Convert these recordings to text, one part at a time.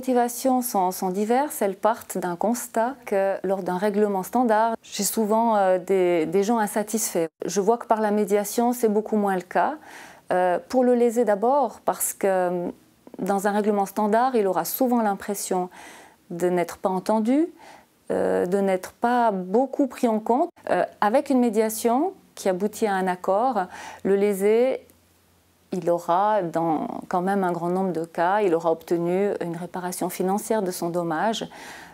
motivations sont diverses. Elles partent d'un constat que lors d'un règlement standard, j'ai souvent des gens insatisfaits. Je vois que par la médiation, c'est beaucoup moins le cas. Pour le lésé d'abord, parce que dans un règlement standard, il aura souvent l'impression de n'être pas entendu, de n'être pas beaucoup pris en compte. Avec une médiation qui aboutit à un accord, le lésé, il aura, dans quand même un grand nombre de cas, il aura obtenu une réparation financière de son dommage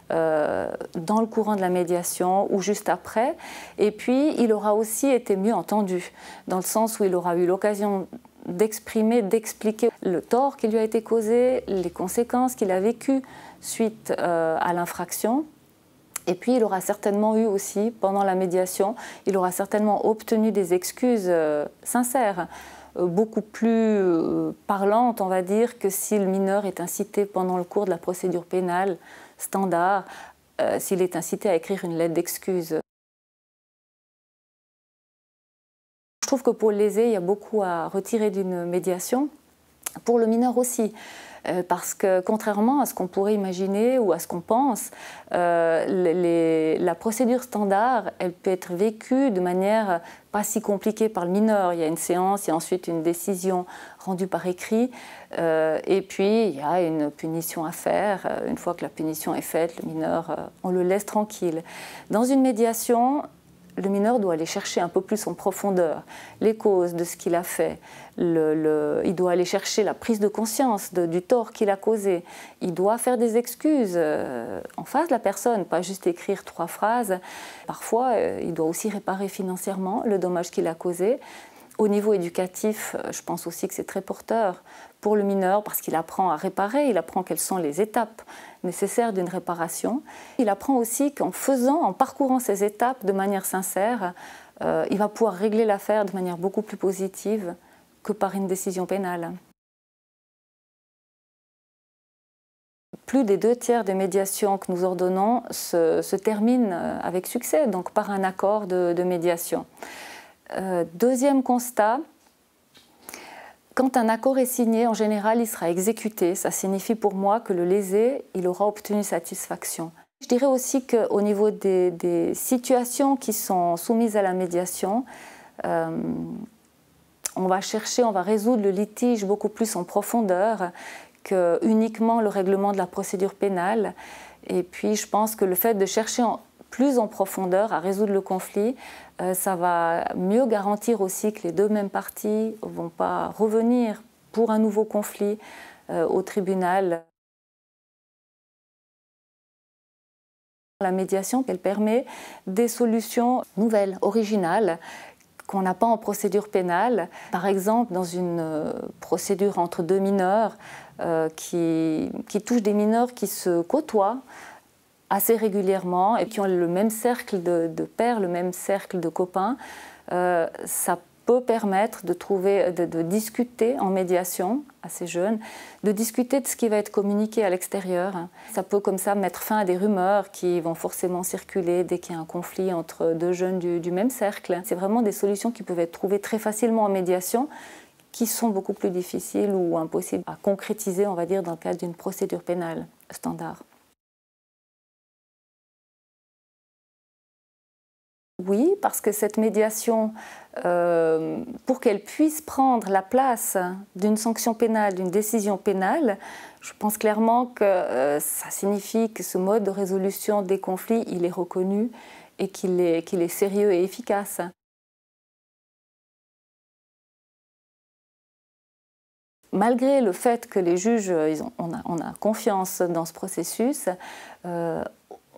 dans le courant de la médiation ou juste après. Et puis, il aura aussi été mieux entendu, dans le sens où il aura eu l'occasion d'exprimer, d'expliquer le tort qui lui a été causé, les conséquences qu'il a vécues suite à l'infraction. Et puis, il aura certainement eu aussi, pendant la médiation, il aura certainement obtenu des excuses sincères, beaucoup plus parlantes, on va dire, que si le mineur est incité pendant le cours de la procédure pénale standard, s'il est incité à écrire une lettre d'excuse. Je trouve que pour le lésé, il y a beaucoup à retirer d'une médiation, pour le mineur aussi. Parce que contrairement à ce qu'on pourrait imaginer ou à ce qu'on pense, la procédure standard, elle peut être vécue de manière pas si compliquée par le mineur. Il y a une séance, il y a ensuite une décision rendue par écrit, et puis il y a une punition à faire. Une fois que la punition est faite, le mineur, on le laisse tranquille. Dans une médiation, le mineur doit aller chercher un peu plus en profondeur les causes de ce qu'il a fait. Il doit aller chercher la prise de conscience du tort qu'il a causé. Il doit faire des excuses en face de la personne, pas juste écrire 3 phrases. Parfois, il doit aussi réparer financièrement le dommage qu'il a causé. Au niveau éducatif, je pense aussi que c'est très porteur pour le mineur parce qu'il apprend à réparer, il apprend quelles sont les étapes nécessaires d'une réparation. Il apprend aussi qu'en en parcourant ces étapes de manière sincère, il va pouvoir régler l'affaire de manière beaucoup plus positive que par une décision pénale. Plus des 2/3 des médiations que nous ordonnons se terminent avec succès, donc par un accord de médiation. Deuxième constat, quand un accord est signé, en général, il sera exécuté. Ça signifie pour moi que le lésé, il aura obtenu satisfaction. Je dirais aussi qu'au niveau des situations qui sont soumises à la médiation, on va résoudre le litige beaucoup plus en profondeur que uniquement le règlement de la procédure pénale. Et puis, je pense que le fait de chercher plus en profondeur à résoudre le conflit, ça va mieux garantir aussi que les deux mêmes parties ne vont pas revenir pour un nouveau conflit au tribunal. La médiation, elle permet des solutions nouvelles, originales, qu'on n'a pas en procédure pénale. Par exemple, dans une procédure entre 2 mineurs qui touche des mineurs qui se côtoient assez régulièrement et qui ont le même cercle de pairs, le même cercle de copains, ça peut permettre de discuter en médiation, assez jeune, de discuter de ce qui va être communiqué à l'extérieur. Ça peut comme ça mettre fin à des rumeurs qui vont forcément circuler dès qu'il y a un conflit entre 2 jeunes du même cercle. C'est vraiment des solutions qui peuvent être trouvées très facilement en médiation, qui sont beaucoup plus difficiles ou impossibles à concrétiser, on va dire, dans le cadre d'une procédure pénale standard. Oui, parce que cette médiation, pour qu'elle puisse prendre la place d'une sanction pénale, d'une décision pénale, je pense clairement que ça signifie que ce mode de résolution des conflits, il est reconnu et qu'il est sérieux et efficace. Malgré le fait que les juges, on a confiance dans ce processus,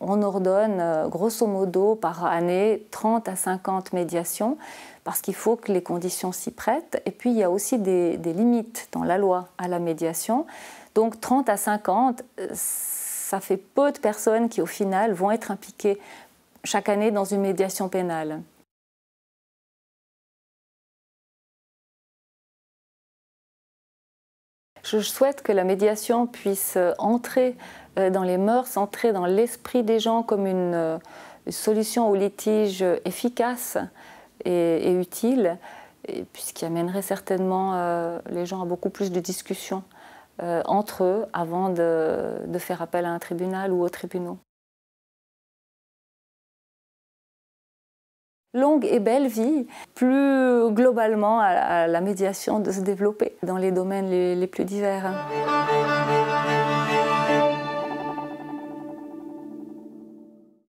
on ordonne grosso modo par année 30 à 50 médiations parce qu'il faut que les conditions s'y prêtent. Et puis il y a aussi des limites dans la loi à la médiation. Donc 30 à 50, ça fait peu de personnes qui au final vont être impliquées chaque année dans une médiation pénale. Je souhaite que la médiation puisse entrer dans les mœurs, entrer dans l'esprit des gens comme une solution au litige efficace et utile, puisqu'il amènerait certainement les gens à beaucoup plus de discussions entre eux avant de faire appel à un tribunal ou aux tribunaux. Longue et belle vie, plus globalement à la médiation de se développer dans les domaines les plus divers.